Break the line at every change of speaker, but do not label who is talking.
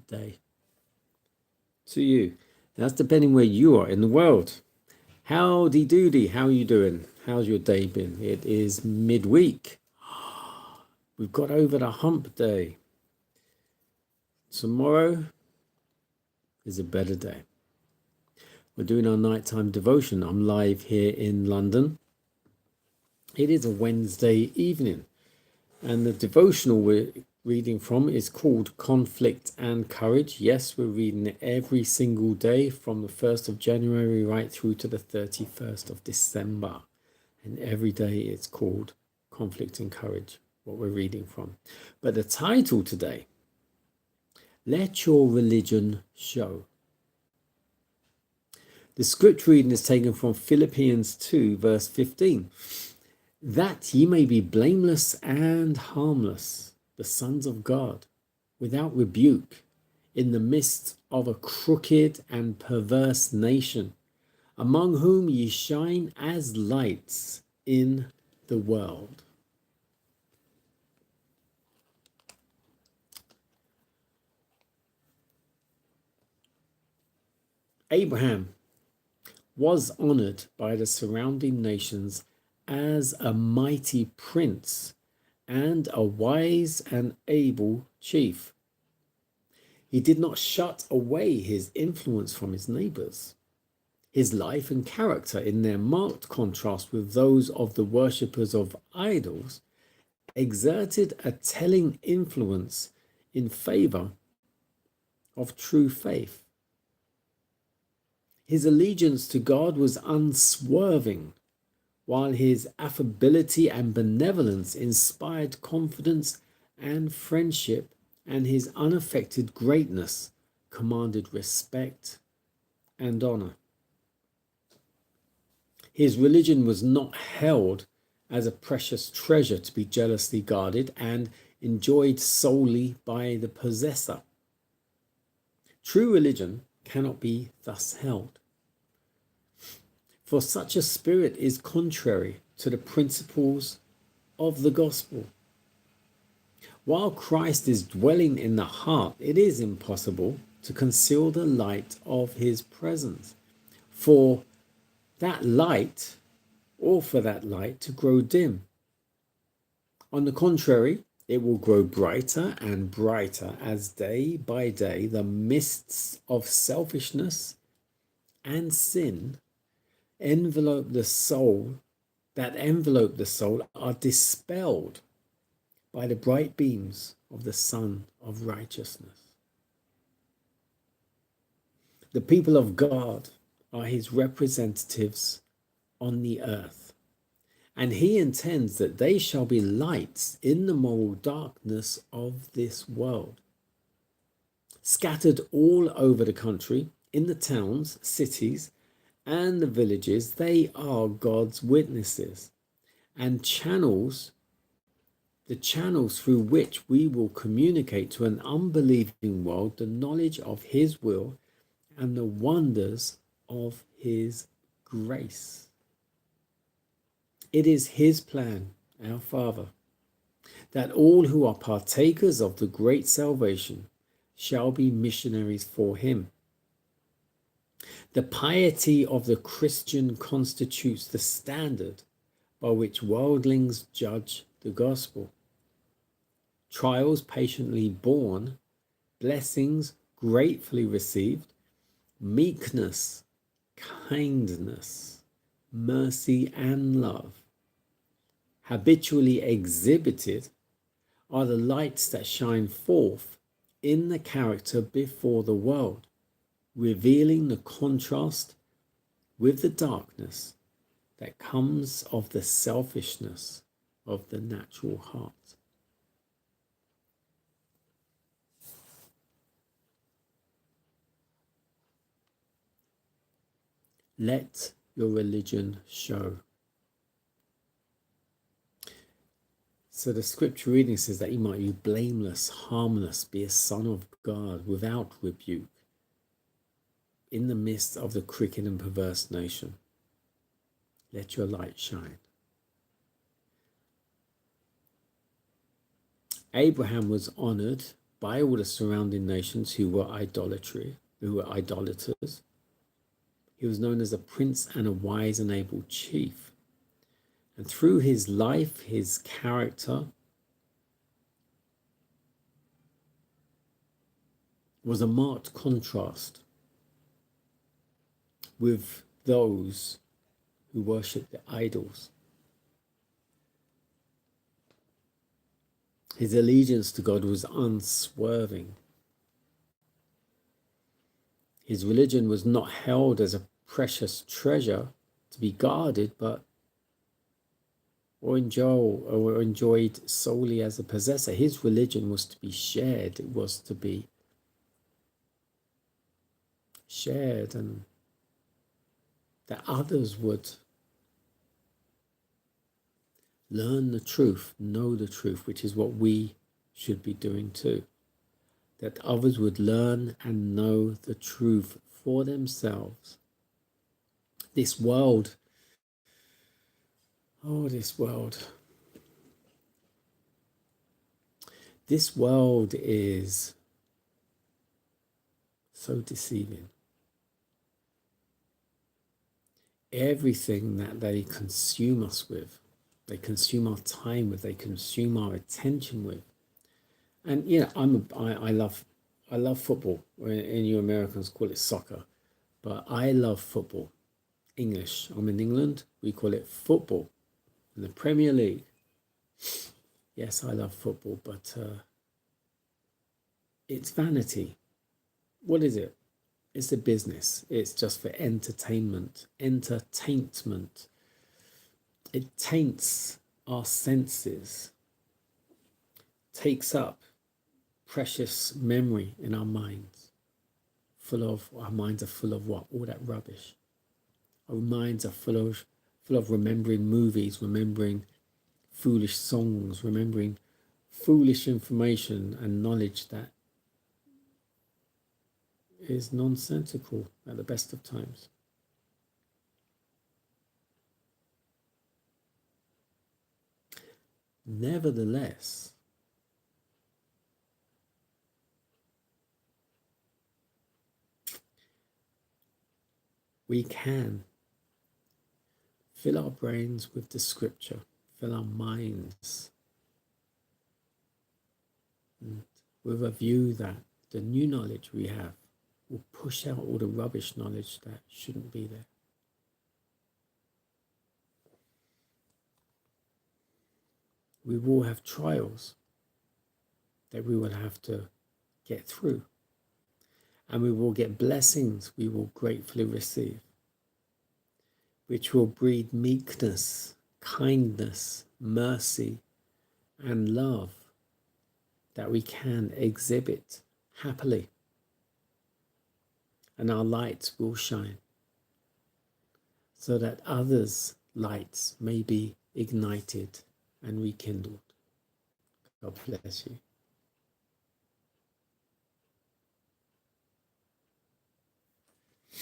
day to you. That's depending where you are in the world. Howdy doody, how are you doing? How's your day been? It is midweek. We've got over the hump day. Tomorrow is a better day. We're doing our nighttime devotion. I'm live here in London. It is a Wednesday evening, and the devotional we're reading from is called Conflict and Courage. Yes, we're reading it every single day from the 1st of January right through to the 31st of December. And every day it's called Conflict and Courage, what we're reading from. But the title today, Let Your Religion Show. The script reading is taken from Philippians 2, verse 15. That ye may be blameless and harmless, the sons of God, without rebuke, in the midst of a crooked and perverse nation, among whom ye shine as lights in the world. Abraham was honored by the surrounding nations as a mighty prince and a wise and able chief. He did not shut away his influence from his neighbors. His life and character, in their marked contrast with those of the worshippers of idols, exerted a telling influence in favor of true faith. His allegiance to God was unswerving, while his affability and benevolence inspired confidence and friendship, and his unaffected greatness commanded respect and honor. His religion was not held as a precious treasure to be jealously guarded and enjoyed solely by the possessor. True religion cannot be thus held, for such a spirit is contrary to the principles of the gospel. While Christ is dwelling in the heart, it is impossible to conceal the light of his presence, for that light to grow dim. On the contrary, it will grow brighter and brighter as day by day the mists of selfishness and sin envelope the soul are dispelled by the bright beams of the sun of righteousness. The people of God are his representatives on the earth, and he intends that they shall be lights in the moral darkness of this world. Scattered all over the country, in the towns, cities, and the villages, they are God's witnesses and the channels through which we will communicate to an unbelieving world the knowledge of his will and the wonders of his grace. It is his plan, our Father, that all who are partakers of the great salvation shall be missionaries for him. The piety of the Christian constitutes the standard by which worldlings judge the gospel. Trials patiently borne, blessings gratefully received, meekness, kindness, mercy, and love, habitually exhibited, are the lights that shine forth in the character before the world, revealing the contrast with the darkness that comes of the selfishness of the natural heart. Let your religion show. So the scripture reading says that you might be blameless, harmless, be a son of God without rebuke, in the midst of the crooked and perverse nation. Let your light shine. Abraham was honored by all the surrounding nations who were idolaters. He was known as a prince and a wise and able chief. And through his life, his character was a marked contrast with those who worshipped the idols. His allegiance to God was unswerving. His religion was not held as a precious treasure to be guarded, or enjoyed solely as a possessor. His religion was to be shared. It was to be shared, and that others would learn the truth, know the truth, which is what we should be doing too. That others would learn and know the truth for themselves. This world, this world is so deceiving. Everything that they consume us with, they consume our time with, they consume our attention with. And I love football. And you Americans call it soccer, but I love football. English. I'm in England. We call it football. In the Premier League. Yes, I love football, but it's vanity. What is it? It's a business. It's just for entertainment. Entertainment. It taints our senses. Takes up precious memory in our minds. Our minds are full of what? All that rubbish. Our minds are full of remembering movies, remembering foolish songs, remembering foolish information and knowledge that is nonsensical at the best of times. Nevertheless, we can fill our brains with the scripture, fill our minds with a view that the new knowledge we have will push out all the rubbish knowledge that shouldn't be there. We will have trials that we will have to get through. And we will get blessings we will gratefully receive, which will breed meekness, kindness, mercy, and love that we can exhibit happily. And our lights will shine so that others' lights may be ignited and rekindled. God bless you.